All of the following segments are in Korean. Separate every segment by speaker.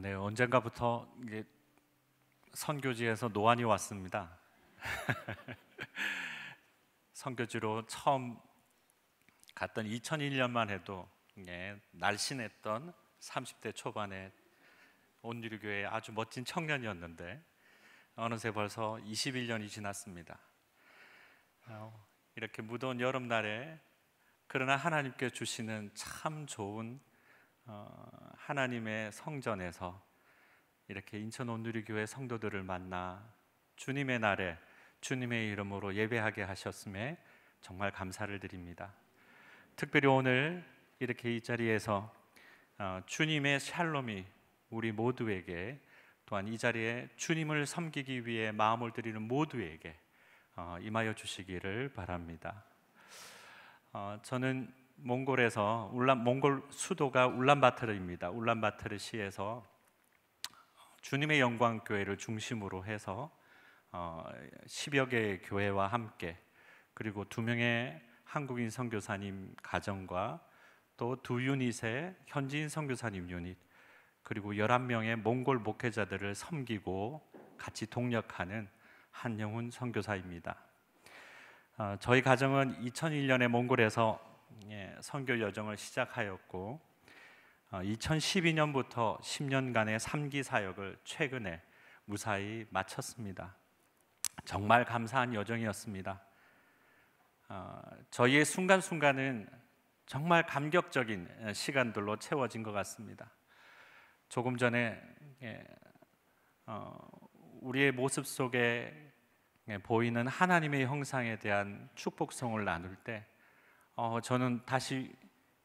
Speaker 1: 네, 언젠가부터 이게 선교지에서 노안이 왔습니다. 선교지로 처음 갔던 2001년만 해도 날씬했던 30대 초반의 온누리교회의 아주 멋진 청년이었는데 어느새 벌써 21년이 지났습니다. 이렇게 무더운 여름날에 그러나 하나님께 주시는 참 좋은 하나님의 성전에서 이렇게 인천 온누리교회 성도들을 만나 주님의 날에 주님의 이름으로 예배하게 하셨음에 정말 감사를 드립니다. 특별히 오늘 이렇게 이 자리에서 주님의 샬롬이 우리 모두에게, 또한 이 자리에 주님을 섬기기 위해 마음을 드리는 모두에게 임하여 주시기를 바랍니다. 저는 몽골에서 몽골 수도가 울란바토르입니다. 울란바토르 시에서 주님의 영광 교회를 중심으로 해서 10여 개의 교회와 함께, 그리고 2명의 한국인 선교사님 가정과 또 2유닛의 현지인 선교사님 유닛, 그리고 11명의 몽골 목회자들을 섬기고 같이 동력하는 한영훈 선교사입니다. 저희 가정은 2001년에 몽골에서 선교 여정을 시작하였고 2012년부터 10년간의 3기 사역을 최근에 무사히 마쳤습니다. 정말 감사한 여정이었습니다. 저희의 순간순간은 정말 감격적인 시간들로 채워진 것 같습니다. 조금 전에 우리의 모습 속에 보이는 하나님의 형상에 대한 축복성을 나눌 때 저는 다시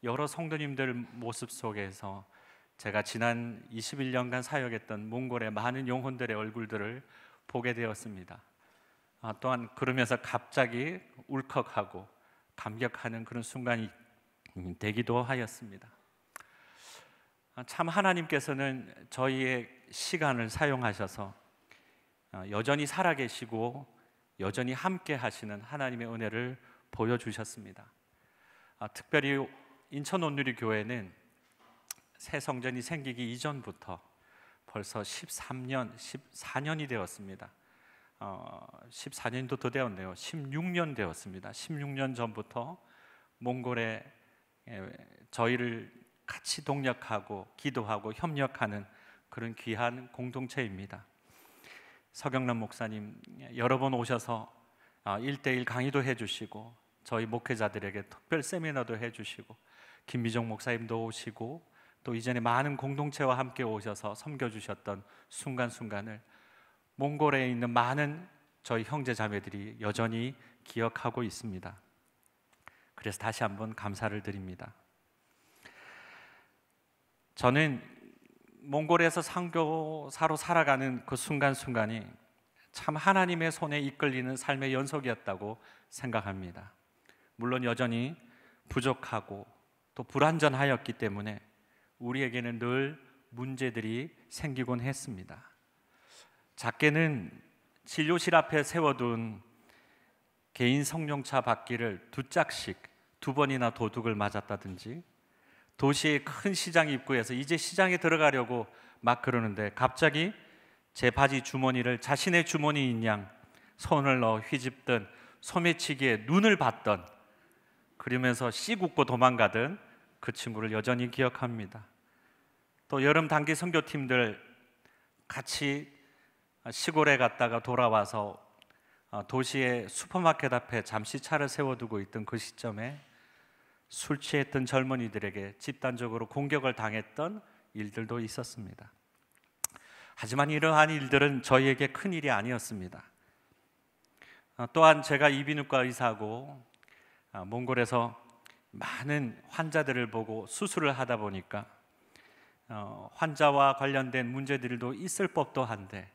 Speaker 1: 여러 성도님들 모습 속에서 제가 지난 21년간 사역했던 몽골의 많은 영혼들의 얼굴들을 보게 되었습니다. 또한 그러면서 갑자기 울컥하고 감격하는 그런 순간이 되기도 하였습니다. 참 하나님께서는 저희의 시간을 사용하셔서 여전히 살아계시고 여전히 함께 하시는 하나님의 은혜를 보여주셨습니다. 특별히 인천 온누리교회는 새 성전이 생기기 이전부터 벌써 14년이 되었습니다. 14년도 더 되었네요. 16년 되었습니다. 16년 전부터 몽골에 저희를 같이 동력하고 기도하고 협력하는 그런 귀한 공동체입니다. 서경남 목사님 여러 번 오셔서 1대1 강의도 해주시고 저희 목회자들에게 특별 세미나도 해주시고, 김미정 목사님도 오시고 또 이전에 많은 공동체와 함께 오셔서 섬겨주셨던 순간순간을 몽골에 있는 많은 저희 형제 자매들이 여전히 기억하고 있습니다. 그래서 다시 한번 감사를 드립니다. 저는 몽골에서 선교사로 살아가는 그 순간순간이 참 하나님의 손에 이끌리는 삶의 연속이었다고 생각합니다. 물론 여전히 부족하고 또 불완전하였기 때문에 우리에게는 늘 문제들이 생기곤 했습니다. 작게는 진료실 앞에 세워둔 개인 성령차 바퀴를 두 짝씩 2번이나 도둑을 맞았다든지, 도시의 큰 시장 입구에서 이제 시장에 들어가려고 막 그러는데 갑자기 제 바지 주머니를 자신의 주머니인 양 손을 넣어 휘집던, 소매치기에 눈을 봤던, 그러면서 씩 웃고 도망가던 그 친구를 여전히 기억합니다. 또 여름 단기 선교팀들 같이 시골에 갔다가 돌아와서 도시의 슈퍼마켓 앞에 잠시 차를 세워두고 있던 그 시점에 술 취했던 젊은이들에게 집단적으로 공격을 당했던 일들도 있었습니다. 하지만 이러한 일들은 저희에게 큰 일이 아니었습니다. 또한 제가 이비인후과 의사고 몽골에서 많은 환자들을 보고 수술을 하다 보니까 환자와 관련된 문제들도 있을 법도 한데,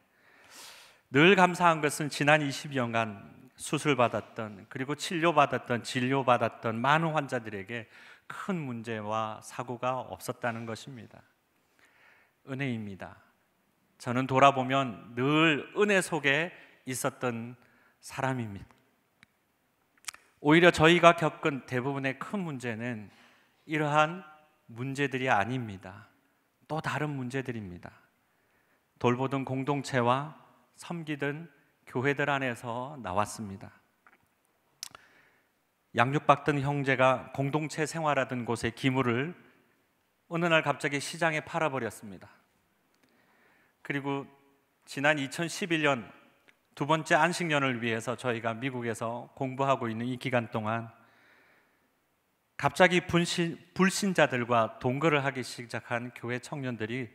Speaker 1: 늘 감사한 것은 지난 20년간 수술받았던, 그리고 치료받았던, 진료받았던 많은 환자들에게 큰 문제와 사고가 없었다는 것입니다. 은혜입니다. 저는 돌아보면 늘 은혜 속에 있었던 사람입니다. 오히려 저희가 겪은 대부분의 큰 문제는 이러한 문제들이 아닙니다. 또 다른 문제들입니다. 돌보던 공동체와 섬기던 교회들 안에서 나왔습니다. 양육받던 형제가 공동체 생활하던 곳의 기물을 어느 날 갑자기 시장에 팔아버렸습니다. 그리고 지난 2011년 두 번째 안식년을 위해서 저희가 미국에서 공부하고 있는 이 기간 동안 갑자기 불신자들과 동거를 하기 시작한 교회 청년들이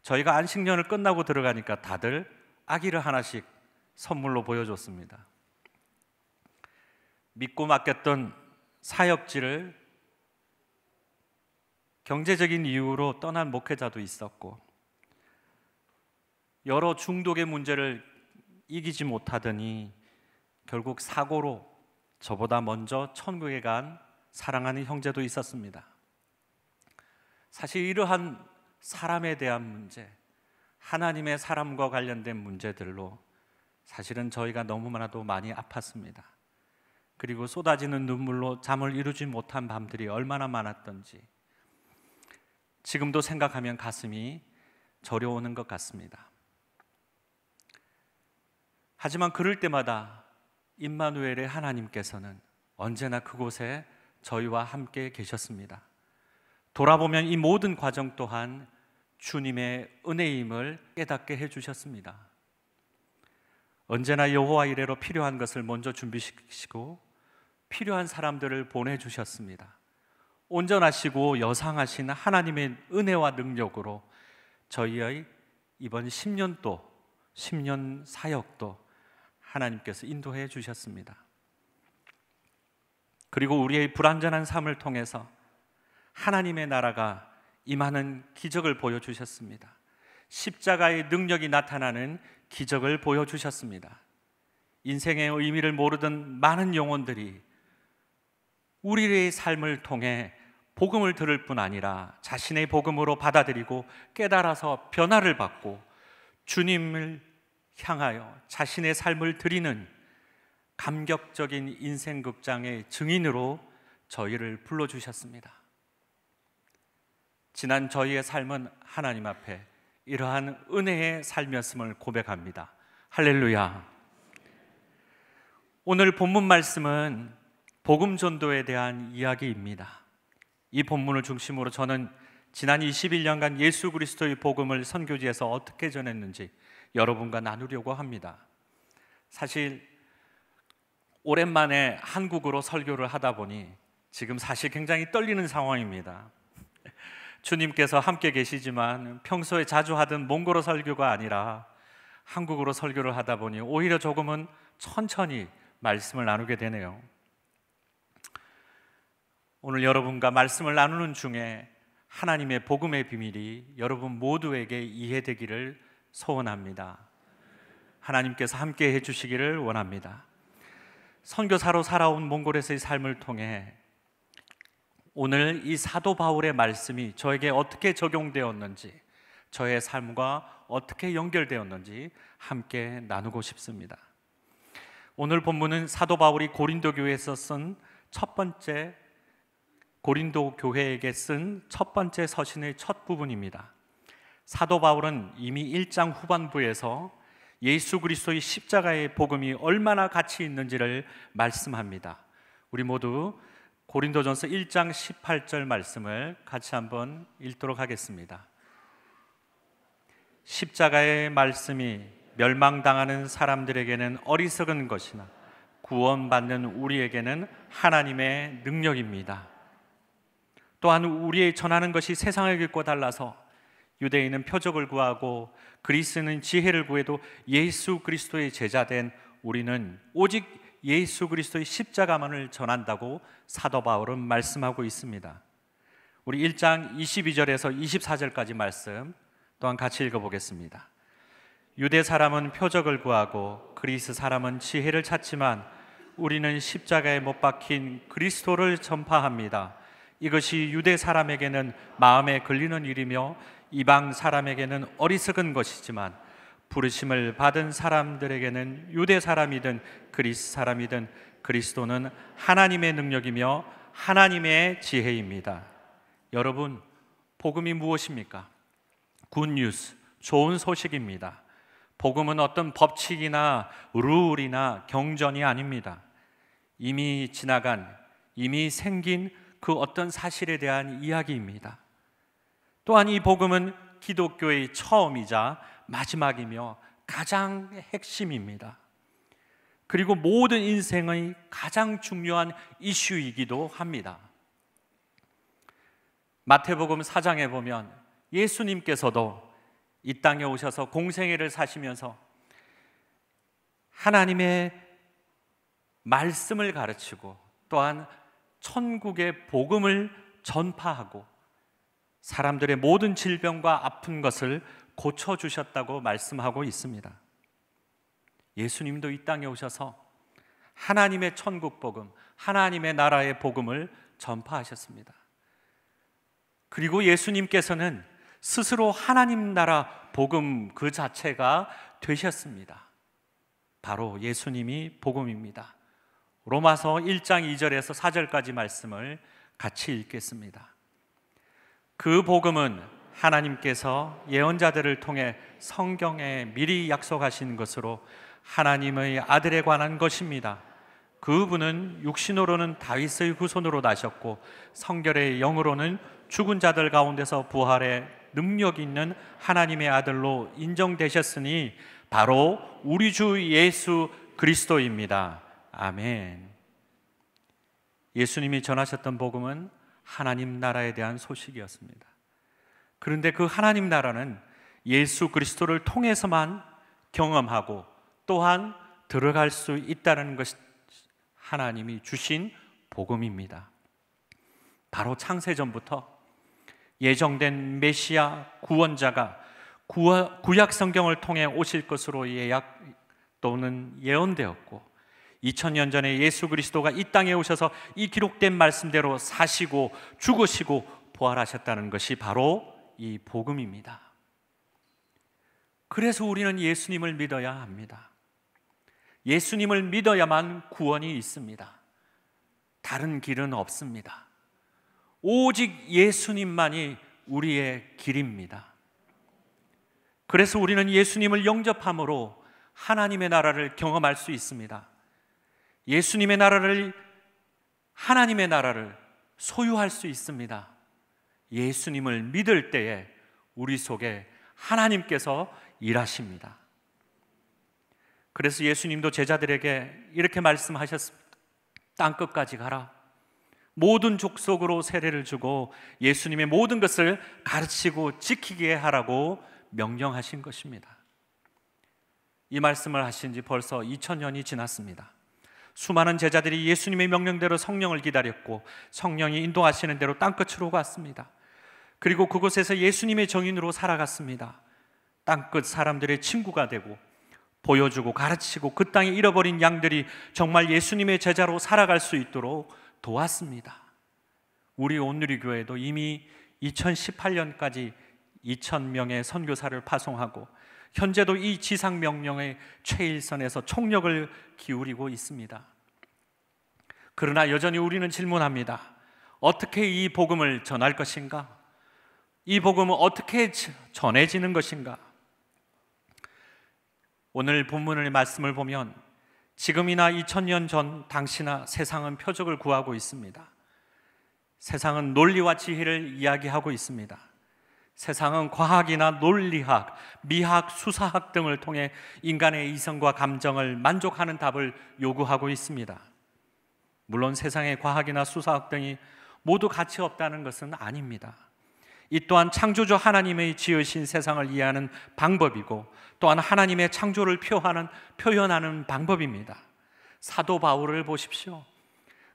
Speaker 1: 저희가 안식년을 끝나고 들어가니까 다들 아기를 하나씩 선물로 보여줬습니다. 믿고 맡겼던 사역지를 경제적인 이유로 떠난 목회자도 있었고, 여러 중독의 문제를 이기지 못하더니 결국 사고로 저보다 먼저 천국에 간 사랑하는 형제도 있었습니다. 사실 이러한 사람에 대한 문제, 하나님의 사람과 관련된 문제들로 사실은 저희가 너무나도 많이 아팠습니다. 그리고 쏟아지는 눈물로 잠을 이루지 못한 밤들이 얼마나 많았던지 지금도 생각하면 가슴이 저려오는 것 같습니다. 하지만 그럴 때마다 임마누엘의 하나님께서는 언제나 그곳에 저희와 함께 계셨습니다. 돌아보면 이 모든 과정 또한 주님의 은혜임을 깨닫게 해주셨습니다. 언제나 여호와 이레로 필요한 것을 먼저 준비시키시고 필요한 사람들을 보내주셨습니다. 온전하시고 여상하신 하나님의 은혜와 능력으로 저희의 이번 10년 사역도 하나님께서 인도해 주셨습니다. 그리고 우리의 불완전한 삶을 통해서 하나님의 나라가 임하는 기적을 보여주셨습니다. 십자가의 능력이 나타나는 기적을 보여주셨습니다. 인생의 의미를 모르던 많은 영혼들이 우리의 삶을 통해 복음을 들을 뿐 아니라 자신의 복음으로 받아들이고 깨달아서 변화를 받고 주님을 향하여 자신의 삶을 드리는 감격적인 인생 극장의 증인으로 저희를 불러주셨습니다. 지난 저희의 삶은 하나님 앞에 이러한 은혜의 삶이었음을 고백합니다. 할렐루야. 오늘 본문 말씀은 복음 전도에 대한 이야기입니다. 이 본문을 중심으로 저는 지난 21년간 예수 그리스도의 복음을 선교지에서 어떻게 전했는지 여러분과 나누려고 합니다. 사실 오랜만에 한국어로 설교를 하다 보니 지금 사실 굉장히 떨리는 상황입니다. 주님께서 함께 계시지만 평소에 자주 하던 몽골어 설교가 아니라 한국어로 설교를 하다 보니 오히려 조금은 천천히 말씀을 나누게 되네요. 오늘 여러분과 말씀을 나누는 중에 하나님의 복음의 비밀이 여러분 모두에게 이해되기를 소원합니다. 하나님께서 함께 해주시기를 원합니다. 선교사로 살아온 몽골에서의 삶을 통해 오늘 이 사도 바울의 말씀이 저에게 어떻게 적용되었는지, 저의 삶과 어떻게 연결되었는지 함께 나누고 싶습니다. 오늘 본문은 사도 바울이 고린도 교회에서 쓴 첫 번째, 고린도 교회에게 쓴 첫 번째 서신의 첫 부분입니다. 사도 바울은 이미 1장 후반부에서 예수 그리스도의 십자가의 복음이 얼마나 가치 있는지를 말씀합니다. 우리 모두 고린도전서 1장 18절 말씀을 같이 한번 읽도록 하겠습니다. 십자가의 말씀이 멸망당하는 사람들에게는 어리석은 것이나 구원받는 우리에게는 하나님의 능력입니다. 또한 우리의 전하는 것이 세상의 것과 달라서 유대인은 표적을 구하고 그리스는 지혜를 구해도 예수 그리스도의 제자된 우리는 오직 예수 그리스도의 십자가만을 전한다고 사도 바울은 말씀하고 있습니다. 우리 1장 22절에서 24절까지 말씀 또한 같이 읽어보겠습니다. 유대 사람은 표적을 구하고 그리스 사람은 지혜를 찾지만 우리는 십자가에 못 박힌 그리스도를 전파합니다. 이것이 유대 사람에게는 마음에 걸리는 일이며 이방 사람에게는 어리석은 것이지만 부르심을 받은 사람들에게는 유대 사람이든 그리스 사람이든 그리스도는 하나님의 능력이며 하나님의 지혜입니다. 여러분, 복음이 무엇입니까? 굿뉴스, 좋은 소식입니다. 복음은 어떤 법칙이나 룰이나 경전이 아닙니다. 이미 지나간, 이미 생긴 그 어떤 사실에 대한 이야기입니다. 또한 이 복음은 기독교의 처음이자 마지막이며 가장 핵심입니다. 그리고 모든 인생의 가장 중요한 이슈이기도 합니다. 마태복음 4장에 보면 예수님께서도 이 땅에 오셔서 공생애를 사시면서 하나님의 말씀을 가르치고 또한 천국의 복음을 전파하고 사람들의 모든 질병과 아픈 것을 고쳐주셨다고 말씀하고 있습니다. 예수님도 이 땅에 오셔서 하나님의 천국 복음, 하나님의 나라의 복음을 전파하셨습니다. 그리고 예수님께서는 스스로 하나님 나라 복음 그 자체가 되셨습니다. 바로 예수님이 복음입니다. 로마서 1장 2절에서 4절까지 말씀을 같이 읽겠습니다. 그 복음은 하나님께서 예언자들을 통해 성경에 미리 약속하신 것으로 하나님의 아들에 관한 것입니다. 그분은 육신으로는 다윗의 후손으로 나셨고 성결의 영으로는 죽은 자들 가운데서 부활의 능력 있는 하나님의 아들로 인정되셨으니 바로 우리 주 예수 그리스도입니다. 아멘. 예수님이 전하셨던 복음은 하나님 나라에 대한 소식이었습니다. 그런데 그 하나님 나라는 예수 그리스도를 통해서만 경험하고 또한 들어갈 수 있다는 것이 하나님이 주신 복음입니다. 바로 창세전부터 예정된 메시아 구원자가 구약 성경을 통해 오실 것으로 예약 또는 예언되었고 2000년 전에 예수 그리스도가 이 땅에 오셔서 이 기록된 말씀대로 사시고 죽으시고 부활하셨다는 것이 바로 이 복음입니다. 그래서 우리는 예수님을 믿어야 합니다. 예수님을 믿어야만 구원이 있습니다. 다른 길은 없습니다. 오직 예수님만이 우리의 길입니다. 그래서 우리는 예수님을 영접함으로 하나님의 나라를 경험할 수 있습니다. 예수님의 나라를, 하나님의 나라를 소유할 수 있습니다. 예수님을 믿을 때에 우리 속에 하나님께서 일하십니다. 그래서 예수님도 제자들에게 이렇게 말씀하셨습니다. 땅끝까지 가라. 모든 족속으로 세례를 주고 예수님의 모든 것을 가르치고 지키게 하라고 명령하신 것입니다. 이 말씀을 하신 지 벌써 2000년이 지났습니다. 수많은 제자들이 예수님의 명령대로 성령을 기다렸고 성령이 인도하시는 대로 땅끝으로 갔습니다. 그리고 그곳에서 예수님의 정인으로 살아갔습니다. 땅끝 사람들의 친구가 되고 보여주고 가르치고 그 땅에 잃어버린 양들이 정말 예수님의 제자로 살아갈 수 있도록 도왔습니다. 우리 온누리교회도 이미 2018년까지 2000명의 선교사를 파송하고 현재도 이 지상명령의 최일선에서 총력을 기울이고 있습니다. 그러나 여전히 우리는 질문합니다. 어떻게 이 복음을 전할 것인가? 이 복음은 어떻게 전해지는 것인가? 오늘 본문의 말씀을 보면 지금이나 2000년 전 당시나 세상은 표적을 구하고 있습니다. 세상은 논리와 지혜를 이야기하고 있습니다. 세상은 과학이나 논리학, 미학, 수사학 등을 통해 인간의 이성과 감정을 만족하는 답을 요구하고 있습니다. 물론 세상의 과학이나 수사학 등이 모두 가치 없다는 것은 아닙니다. 이 또한 창조주 하나님의 지으신 세상을 이해하는 방법이고 또한 하나님의 창조를 표현하는 방법입니다. 사도 바울을 보십시오.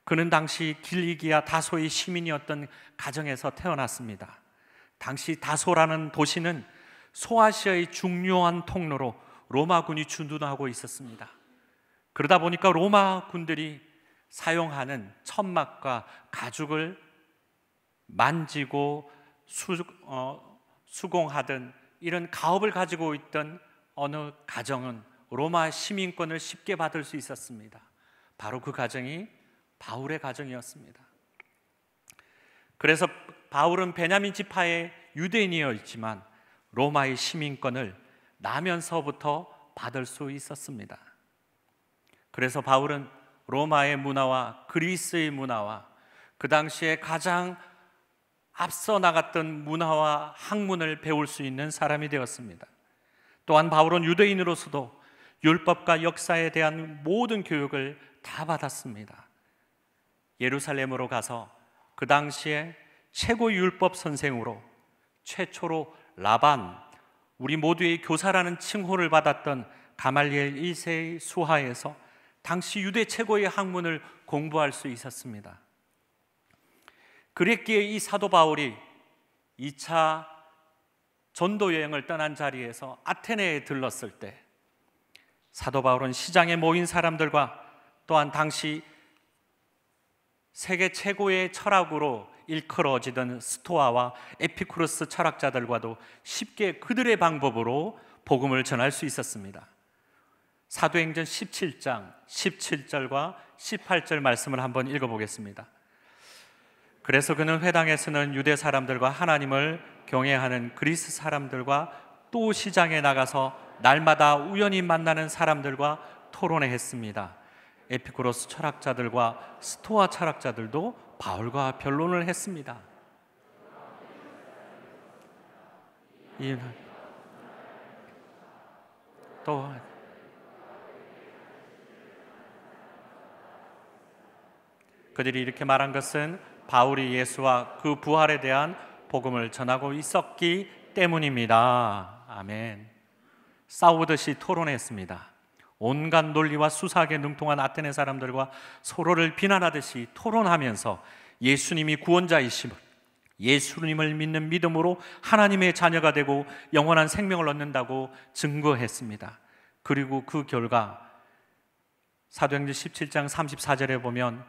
Speaker 1: 그는 당시 길리기아 다소의 시민이었던 가정에서 태어났습니다. 당시 다소라는 도시는 소아시아의 중요한 통로로 로마군이 주둔하고 있었습니다. 그러다 보니까 로마 군들이 사용하는 천막과 가죽을 만지고 수공하던 이런 가업을 가지고 있던 어느 가정은 로마 시민권을 쉽게 받을 수 있었습니다. 바로 그 가정이 바울의 가정이었습니다. 그래서 바울은 베냐민 지파의 유대인이었지만 로마의 시민권을 나면서부터 받을 수 있었습니다. 그래서 바울은 로마의 문화와 그리스의 문화와 그 당시에 가장 앞서 나갔던 문화와 학문을 배울 수 있는 사람이 되었습니다. 또한 바울은 유대인으로서도 율법과 역사에 대한 모든 교육을 다 받았습니다. 예루살렘으로 가서 그 당시에 최고 율법 선생으로 최초로 라반, 우리 모두의 교사라는 칭호를 받았던 가말리엘 1세의 수하에서 당시 유대 최고의 학문을 공부할 수 있었습니다. 그랬기에 이 사도 바울이 2차 전도 여행을 떠난 자리에서 아테네에 들렀을 때 사도 바울은 시장에 모인 사람들과 또한 당시 세계 최고의 철학으로 일컬어지던 스토아와 에피쿠로스 철학자들과도 쉽게 그들의 방법으로 복음을 전할 수 있었습니다. 사도행전 17장 17절과 18절 말씀을 한번 읽어보겠습니다. 그래서 그는 회당에서는 유대 사람들과 하나님을 경외하는 그리스 사람들과 또 시장에 나가서 날마다 우연히 만나는 사람들과 토론회 했습니다. 에피쿠로스 철학자들과 스토아 철학자들도 바울과 변론을 했습니다. 또 그들이 이렇게 말한 것은 바울이 예수와 그 부활에 대한 복음을 전하고 있었기 때문입니다. 아멘. 싸우듯이 토론했습니다. 온갖 논리와 수사학에 능통한 아테네 사람들과 서로를 비난하듯이 토론하면서 예수님이 구원자이심을, 예수님을 믿는 믿음으로 하나님의 자녀가 되고 영원한 생명을 얻는다고 증거했습니다. 그리고 그 결과 사도행전 17장 34절에 보면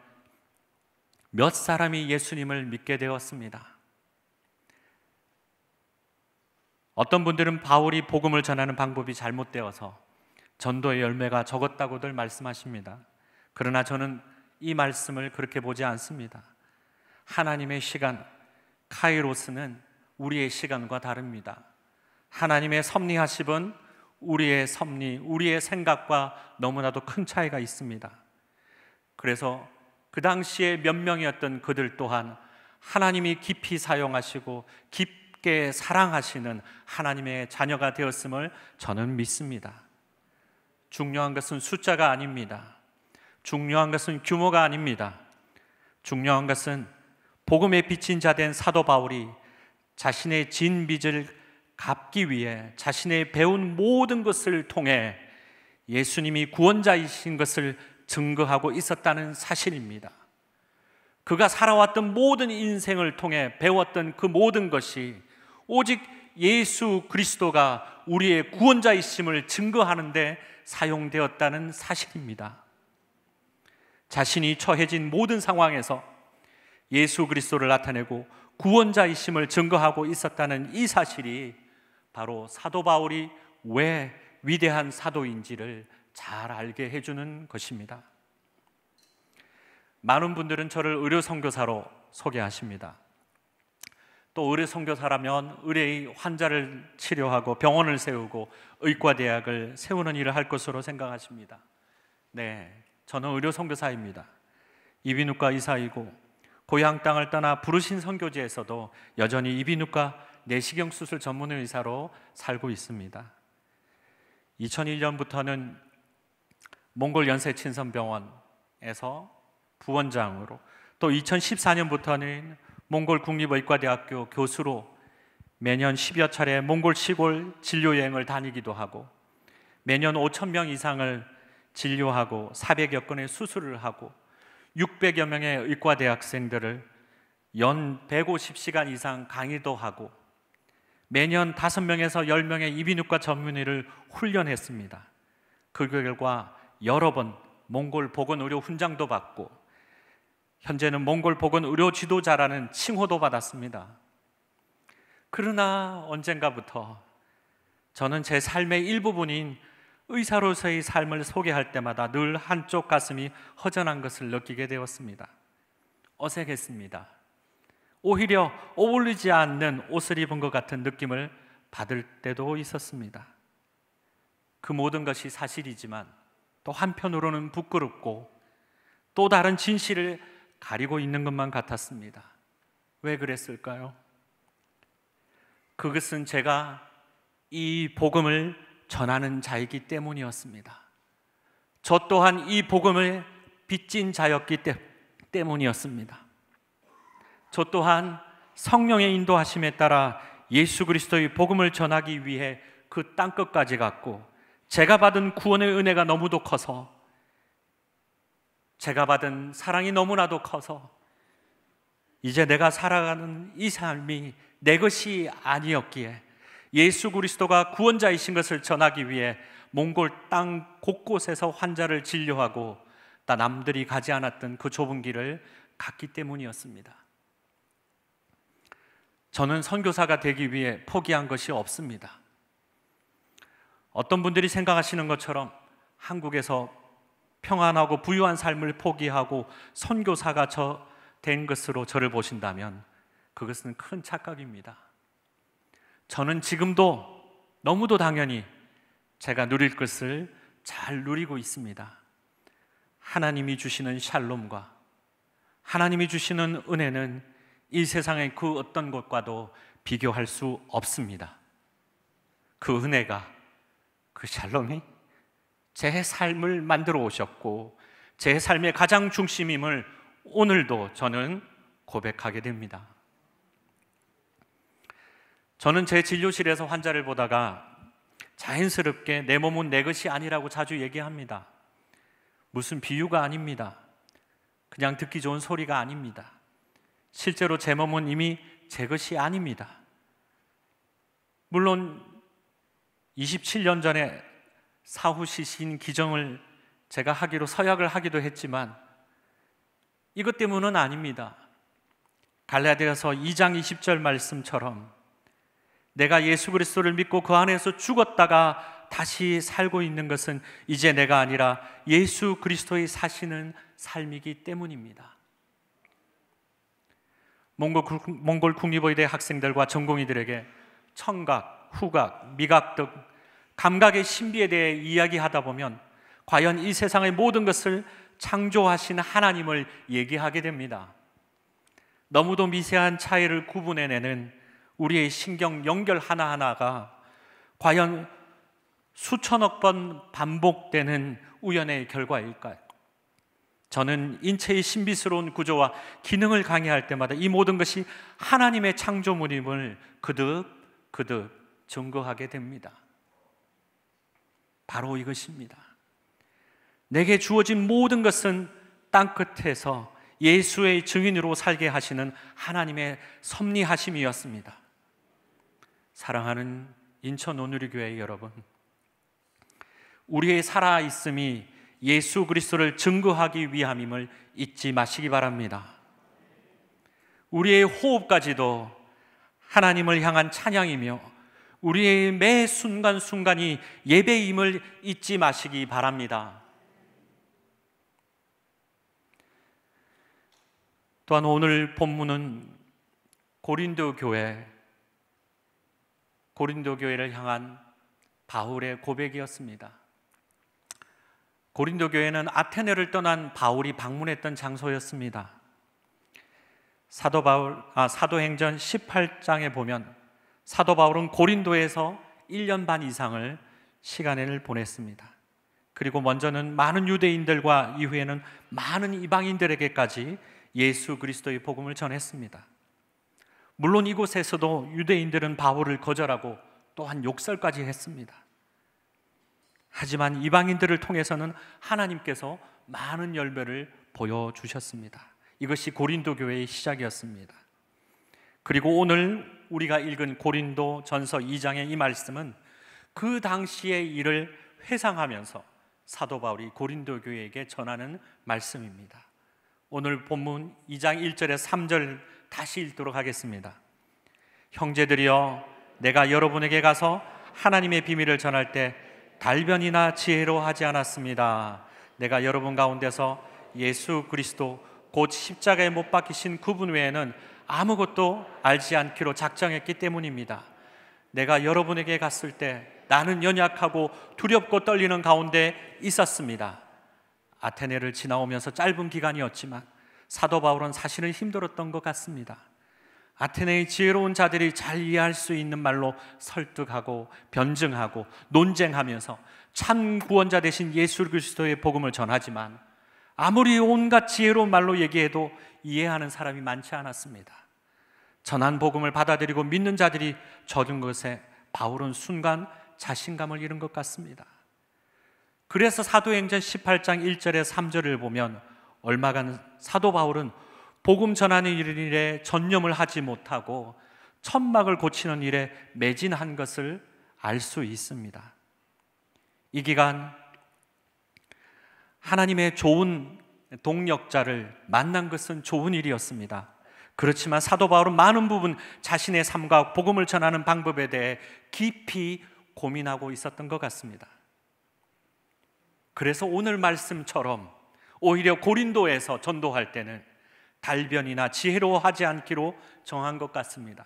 Speaker 1: 몇 사람이 예수님을 믿게 되었습니다. 어떤 분들은 바울이 복음을 전하는 방법이 잘못되어서 전도의 열매가 적었다고들 말씀하십니다. 그러나 저는 이 말씀을 그렇게 보지 않습니다. 하나님의 시간, 카이로스는 우리의 시간과 다릅니다. 하나님의 섭리하심은 우리의 섭리, 우리의 생각과 너무나도 큰 차이가 있습니다. 그래서 그 당시에 몇 명이었던 그들 또한 하나님이 깊이 사용하시고 깊게 사랑하시는 하나님의 자녀가 되었음을 저는 믿습니다. 중요한 것은 숫자가 아닙니다. 중요한 것은 규모가 아닙니다. 중요한 것은 복음에 비친 자 된 사도 바울이 자신의 진 빚을 갚기 위해 자신의 배운 모든 것을 통해 예수님이 구원자이신 것을 증거하고 있었다는 사실입니다. 그가 살아왔던 모든 인생을 통해 배웠던 그 모든 것이 오직 예수 그리스도가 우리의 구원자이심을 증거하는 데 사용되었다는 사실입니다. 자신이 처해진 모든 상황에서 예수 그리스도를 나타내고 구원자이심을 증거하고 있었다는 이 사실이 바로 사도 바울이 왜 위대한 사도인지를 잘 알게 해주는 것입니다. 많은 분들은 저를 의료 선교사로 소개하십니다. 또 의료 선교사라면 의뢰의 환자를 치료하고 병원을 세우고 의과대학을 세우는 일을 할 것으로 생각하십니다. 네, 저는 의료 선교사입니다. 이비인후과 의사이고 고향 땅을 떠나 부르신 선교지에서도 여전히 이비인후과 내시경 수술 전문 의사로 살고 있습니다. 2001년부터는 몽골 연세친선병원에서 부원장으로, 또 2014년부터는 몽골 국립의과대학교 교수로 매년 10여 차례 몽골 시골 진료 여행을 다니기도 하고 매년 5,000명 이상을 진료하고 400여 건의 수술을 하고 600여 명의 의과대학생들을 연 150시간 이상 강의도 하고 매년 5명에서 10명의 이비인후과 전문의를 훈련했습니다. 그 결과 여러 번 몽골 보건의료 훈장도 받고 현재는 몽골 보건의료 지도자라는 칭호도 받았습니다. 그러나 언젠가부터 저는 제 삶의 일부분인 의사로서의 삶을 소개할 때마다 늘 한쪽 가슴이 허전한 것을 느끼게 되었습니다. 어색했습니다. 오히려 어울리지 않는 옷을 입은 것 같은 느낌을 받을 때도 있었습니다. 그 모든 것이 사실이지만 또 한편으로는 부끄럽고 또 다른 진실을 가리고 있는 것만 같았습니다. 왜 그랬을까요? 그것은 제가 이 복음을 전하는 자이기 때문이었습니다. 저 또한 이 복음을 빚진 자였기 때문이었습니다. 저 또한 성령의 인도하심에 따라 예수 그리스도의 복음을 전하기 위해 그 땅끝까지 갔고, 제가 받은 구원의 은혜가 너무도 커서, 제가 받은 사랑이 너무나도 커서 이제 내가 살아가는 이 삶이 내 것이 아니었기에 예수 그리스도가 구원자이신 것을 전하기 위해 몽골 땅 곳곳에서 환자를 진료하고 다 남들이 가지 않았던 그 좁은 길을 갔기 때문이었습니다. 저는 선교사가 되기 위해 포기한 것이 없습니다. 어떤 분들이 생각하시는 것처럼 한국에서 평안하고 부유한 삶을 포기하고 선교사가 된 것으로 저를 보신다면 그것은 큰 착각입니다. 저는 지금도 너무도 당연히 제가 누릴 것을 잘 누리고 있습니다. 하나님이 주시는 샬롬과 하나님이 주시는 은혜는 이 세상의 그 어떤 것과도 비교할 수 없습니다. 그 은혜가, 그 샬롬이 제 삶을 만들어 오셨고 제 삶의 가장 중심임을 오늘도 저는 고백하게 됩니다. 저는 제 진료실에서 환자를 보다가 자연스럽게 내 몸은 내 것이 아니라고 자주 얘기합니다. 무슨 비유가 아닙니다. 그냥 듣기 좋은 소리가 아닙니다. 실제로 제 몸은 이미 제 것이 아닙니다. 물론 27년 전에 사후시신 기정을 제가 하기로 서약을 하기도 했지만 이것 때문은 아닙니다. 갈라디아서 2장 20절 말씀처럼 내가 예수 그리스도를 믿고 그 안에서 죽었다가 다시 살고 있는 것은 이제 내가 아니라 예수 그리스도의 사시는 삶이기 때문입니다. 몽골 국립의대 학생들과 전공의들에게 청각, 후각, 미각 등 감각의 신비에 대해 이야기하다 보면 과연 이 세상의 모든 것을 창조하신 하나님을 얘기하게 됩니다. 너무도 미세한 차이를 구분해내는 우리의 신경 연결 하나하나가 과연 수천억 번 반복되는 우연의 결과일까요? 저는 인체의 신비스러운 구조와 기능을 강의할 때마다 이 모든 것이 하나님의 창조물임을 거듭 증거하게 됩니다. 바로 이것입니다. 내게 주어진 모든 것은 땅끝에서 예수의 증인으로 살게 하시는 하나님의 섭리하심이었습니다. 사랑하는 인천 온누리교회 여러분, 우리의 살아있음이 예수 그리스도를 증거하기 위함임을 잊지 마시기 바랍니다. 우리의 호흡까지도 하나님을 향한 찬양이며 우리의 매 순간순간이 예배임을 잊지 마시기 바랍니다. 또한 오늘 본문은 고린도 교회를 향한 바울의 고백이었습니다. 고린도 교회는 아테네를 떠난 바울이 방문했던 장소였습니다. 사도행전 18장에 보면 사도 바울은 고린도에서 1년 반 이상을 시간을 보냈습니다. 그리고 먼저는 많은 유대인들과 이후에는 많은 이방인들에게까지 예수 그리스도의 복음을 전했습니다. 물론 이곳에서도 유대인들은 바울을 거절하고 또한 욕설까지 했습니다. 하지만 이방인들을 통해서는 하나님께서 많은 열매를 보여주셨습니다. 이것이 고린도 교회의 시작이었습니다. 그리고 오늘 우리가 읽은 고린도 전서 2장의 이 말씀은 그 당시의 일을 회상하면서 사도 바울이 고린도 교회에게 전하는 말씀입니다. 오늘 본문 2장 1절에 3절 다시 읽도록 하겠습니다. 형제들이여, 내가 여러분에게 가서 하나님의 비밀을 전할 때 달변이나 지혜로 하지 않았습니다. 내가 여러분 가운데서 예수 그리스도 곧 십자가에 못 박히신 그분 외에는 아무것도 알지 않기로 작정했기 때문입니다. 내가 여러분에게 갔을 때 나는 연약하고 두렵고 떨리는 가운데 있었습니다. 아테네를 지나오면서 짧은 기간이었지만 사도 바울은 사실은 힘들었던 것 같습니다. 아테네의 지혜로운 자들이 잘 이해할 수 있는 말로 설득하고 변증하고 논쟁하면서 참 구원자 되신 예수 그리스도의 복음을 전하지만 아무리 온갖 지혜로운 말로 얘기해도 이해하는 사람이 많지 않았습니다. 전한 복음을 받아들이고 믿는 자들이 적은 것에 바울은 순간 자신감을 잃은 것 같습니다. 그래서 사도행전 18장 1절에 3절을 보면 얼마간 사도 바울은 복음 전하는 일에 전념을 하지 못하고 천막을 고치는 일에 매진한 것을 알 수 있습니다. 이 기간 하나님의 좋은 동력자를 만난 것은 좋은 일이었습니다. 그렇지만 사도 바울은 많은 부분 자신의 삶과 복음을 전하는 방법에 대해 깊이 고민하고 있었던 것 같습니다. 그래서 오늘 말씀처럼 오히려 고린도에서 전도할 때는 달변이나 지혜로워하지 않기로 정한 것 같습니다.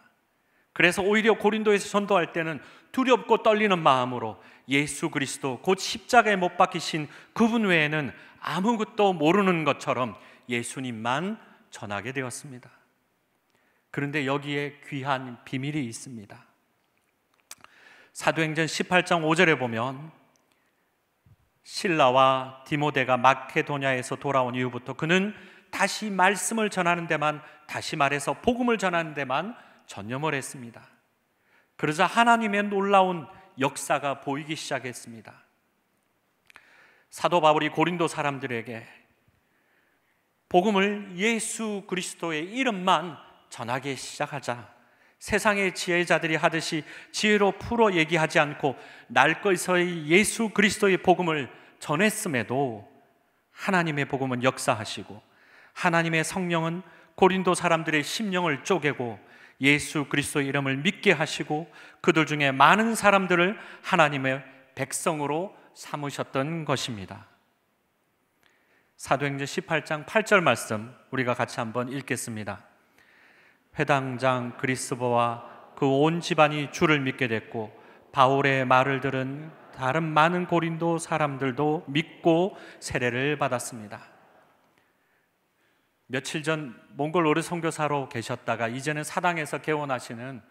Speaker 1: 그래서 오히려 고린도에서 전도할 때는 두렵고 떨리는 마음으로 예수 그리스도 곧 십자가에 못 박히신 그분 외에는 아무것도 모르는 것처럼 예수님만 전하게 되었습니다. 그런데 여기에 귀한 비밀이 있습니다. 사도행전 18장 5절에 보면 실라와 디모데가 마케도냐에서 돌아온 이후부터 그는 다시 말씀을 전하는 데만, 다시 말해서 복음을 전하는 데만 전념을 했습니다. 그러자 하나님의 놀라운 역사가 보이기 시작했습니다. 사도 바울이 고린도 사람들에게 복음을 예수 그리스도의 이름만 전하기 시작하자 세상의 지혜자들이 하듯이 지혜로 풀어 얘기하지 않고 날것의 예수 그리스도의 복음을 전했음에도 하나님의 복음은 역사하시고 하나님의 성령은 고린도 사람들의 심령을 쪼개고 예수 그리스도의 이름을 믿게 하시고 그들 중에 많은 사람들을 하나님의 백성으로 삼으셨던 것입니다. 사도행전 18장 8절 말씀 우리가 같이 한번 읽겠습니다. 회당장 그리스보와 그 온 집안이 주를 믿게 됐고 바울의 말을 들은 다른 많은 고린도 사람들도 믿고 세례를 받았습니다. 며칠 전 몽골 어르 선교사로 계셨다가 이제는 사당에서 개원하시는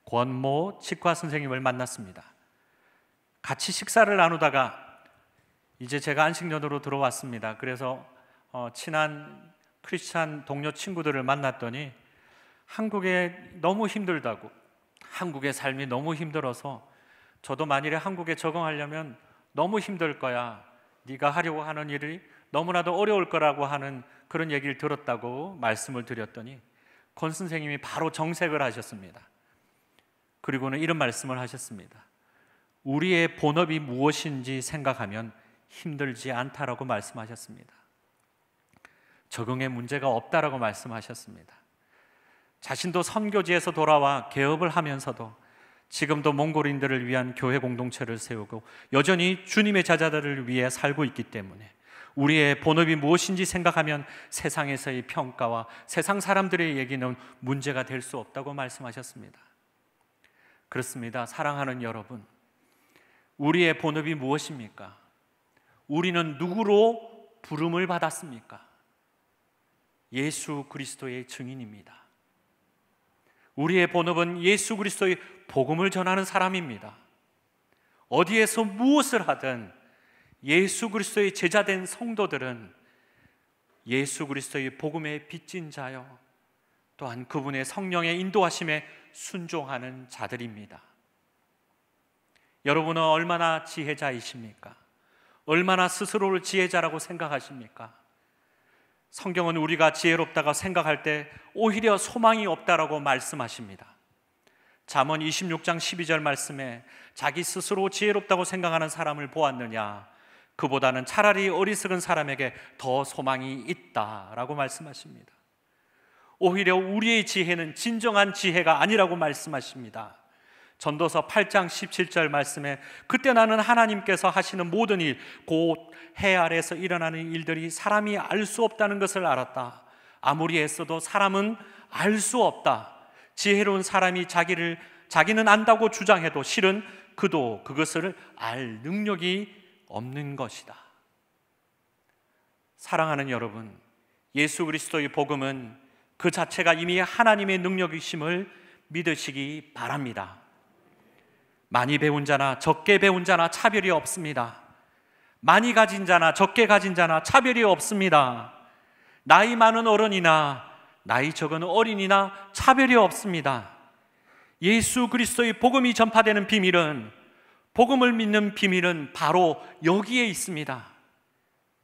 Speaker 1: 권모 치과 선생님을 만났습니다. 같이 식사를 나누다가 이제 제가 안식년으로 들어왔습니다. 그래서 친한 크리스찬 동료 친구들을 만났더니 한국에 너무 힘들다고, 한국의 삶이 너무 힘들어서 저도 만일에 한국에 적응하려면 너무 힘들 거야, 네가 하려고 하는 일이 너무나도 어려울 거라고 하는 그런 얘기를 들었다고 말씀을 드렸더니 권 선생님이 바로 정색을 하셨습니다. 그리고는 이런 말씀을 하셨습니다. 우리의 본업이 무엇인지 생각하면 힘들지 않다라고 말씀하셨습니다. 적응에 문제가 없다라고 말씀하셨습니다. 자신도 선교지에서 돌아와 개업을 하면서도 지금도 몽골인들을 위한 교회 공동체를 세우고 여전히 주님의 제자들을 위해 살고 있기 때문에 우리의 본업이 무엇인지 생각하면 세상에서의 평가와 세상 사람들의 얘기는 문제가 될 수 없다고 말씀하셨습니다. 그렇습니다. 사랑하는 여러분, 우리의 본업이 무엇입니까? 우리는 누구로 부름을 받았습니까? 예수 그리스도의 증인입니다. 우리의 본업은 예수 그리스도의 복음을 전하는 사람입니다. 어디에서 무엇을 하든 예수 그리스도의 제자된 성도들은 예수 그리스도의 복음에 빚진 자요 또한 그분의 성령의 인도하심에 순종하는 자들입니다. 여러분은 얼마나 지혜자이십니까? 얼마나 스스로를 지혜자라고 생각하십니까? 성경은 우리가 지혜롭다고 생각할 때 오히려 소망이 없다라고 말씀하십니다. 잠언 26장 12절 말씀에 자기 스스로 지혜롭다고 생각하는 사람을 보았느냐? 그보다는 차라리 어리석은 사람에게 더 소망이 있다라고 말씀하십니다. 오히려 우리의 지혜는 진정한 지혜가 아니라고 말씀하십니다. 전도서 8장 17절 말씀에 그때 나는 하나님께서 하시는 모든 일, 곧 해 아래에서 일어나는 일들이 사람이 알 수 없다는 것을 알았다. 아무리 애써도 사람은 알 수 없다. 지혜로운 사람이 자기를 자기는 안다고 주장해도 실은 그도 그것을 알 능력이 없는 것이다. 사랑하는 여러분, 예수 그리스도의 복음은 그 자체가 이미 하나님의 능력이심을 믿으시기 바랍니다. 많이 배운 자나 적게 배운 자나 차별이 없습니다. 많이 가진 자나 적게 가진 자나 차별이 없습니다. 나이 많은 어른이나 나이 적은 어린이나 차별이 없습니다. 예수 그리스도의 복음이 전파되는 비밀은, 복음을 믿는 비밀은 바로 여기에 있습니다.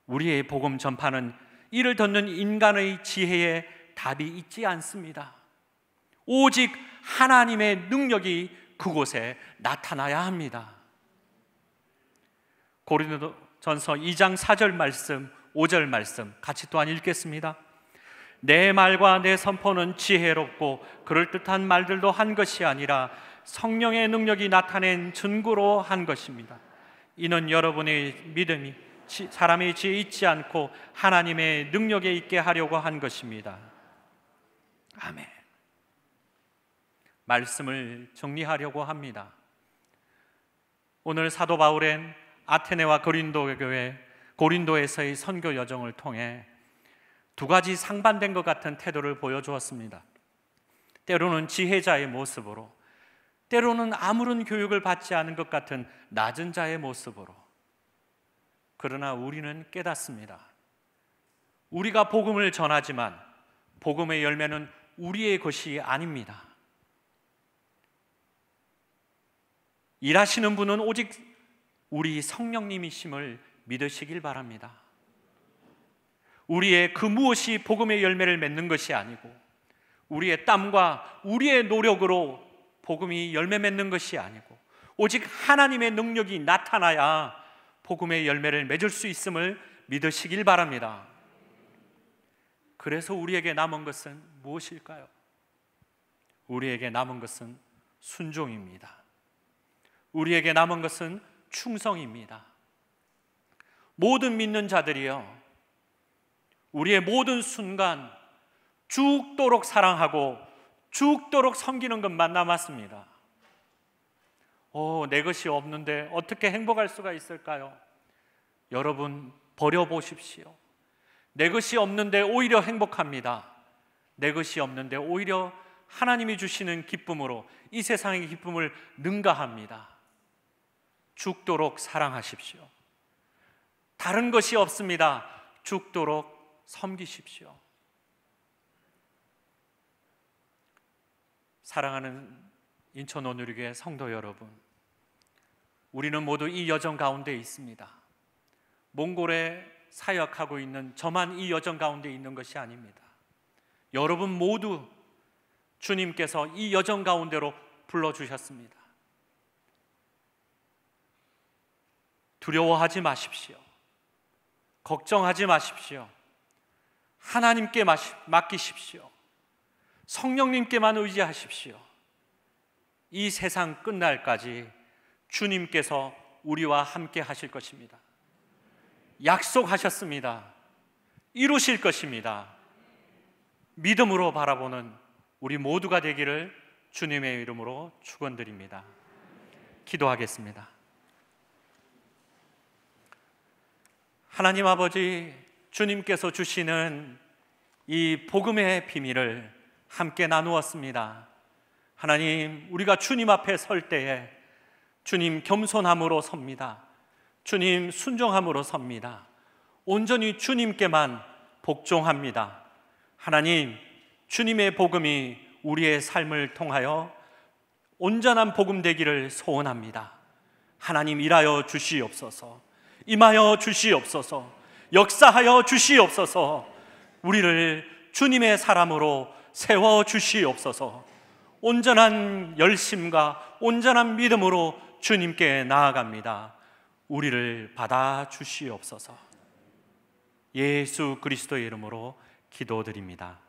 Speaker 1: 우리의 복음 전파는 이를 듣는 인간의 지혜에 답이 있지 않습니다. 오직 하나님의 능력이 그곳에 나타나야 합니다. 고린도전서 2장 4절 말씀, 5절 말씀 같이 또한 읽겠습니다. 내 말과 내 선포는 지혜롭고 그럴듯한 말들도 한 것이 아니라 성령의 능력이 나타낸 증거로 한 것입니다. 이는 여러분의 믿음이 사람의 지혜에 있지 않고 하나님의 능력에 있게 하려고 한 것입니다. 아멘. 말씀을 정리하려고 합니다. 오늘 사도 바울은 아테네와 고린도 교회, 고린도에서의 선교 여정을 통해 두 가지 상반된 것 같은 태도를 보여주었습니다. 때로는 지혜자의 모습으로, 때로는 아무런 교육을 받지 않은 것 같은 낮은 자의 모습으로. 그러나 우리는 깨닫습니다. 우리가 복음을 전하지만 복음의 열매는 우리의 것이 아닙니다. 일하시는 분은 오직 우리 성령님이심을 믿으시길 바랍니다. 우리의 그 무엇이 복음의 열매를 맺는 것이 아니고, 우리의 땀과 우리의 노력으로 복음이 열매 맺는 것이 아니고, 오직 하나님의 능력이 나타나야 복음의 열매를 맺을 수 있음을 믿으시길 바랍니다. 그래서 우리에게 남은 것은 무엇일까요? 우리에게 남은 것은 순종입니다. 우리에게 남은 것은 충성입니다. 모든 믿는 자들이요, 우리의 모든 순간 죽도록 사랑하고 죽도록 섬기는 것만 남았습니다. 내 것이 없는데 어떻게 행복할 수가 있을까요? 여러분, 버려보십시오. 내 것이 없는데 오히려 행복합니다. 내 것이 없는데 오히려 하나님이 주시는 기쁨으로 이 세상의 기쁨을 능가합니다. 죽도록 사랑하십시오. 다른 것이 없습니다. 죽도록 섬기십시오. 사랑하는 인천 온누리교회 성도 여러분, 우리는 모두 이 여정 가운데 있습니다. 몽골에 사역하고 있는 저만 이 여정 가운데 있는 것이 아닙니다. 여러분 모두 주님께서 이 여정 가운데로 불러주셨습니다. 두려워하지 마십시오. 걱정하지 마십시오. 하나님께 맡기십시오. 성령님께만 의지하십시오. 이 세상 끝날까지 주님께서 우리와 함께 하실 것입니다. 약속하셨습니다. 이루실 것입니다. 믿음으로 바라보는 우리 모두가 되기를 주님의 이름으로 축원드립니다. 기도하겠습니다. 하나님 아버지, 주님께서 주시는 이 복음의 비밀을 함께 나누었습니다. 하나님, 우리가 주님 앞에 설 때에 주님 겸손함으로 섭니다. 주님 순종함으로 섭니다. 온전히 주님께만 복종합니다. 하나님, 주님의 복음이 우리의 삶을 통하여 온전한 복음 되기를 소원합니다. 하나님, 일하여 주시옵소서. 임하여 주시옵소서. 역사하여 주시옵소서. 우리를 주님의 사람으로 세워 주시옵소서. 온전한 열심과 온전한 믿음으로 주님께 나아갑니다. 우리를 받아 주시옵소서. 예수 그리스도의 이름으로 기도드립니다.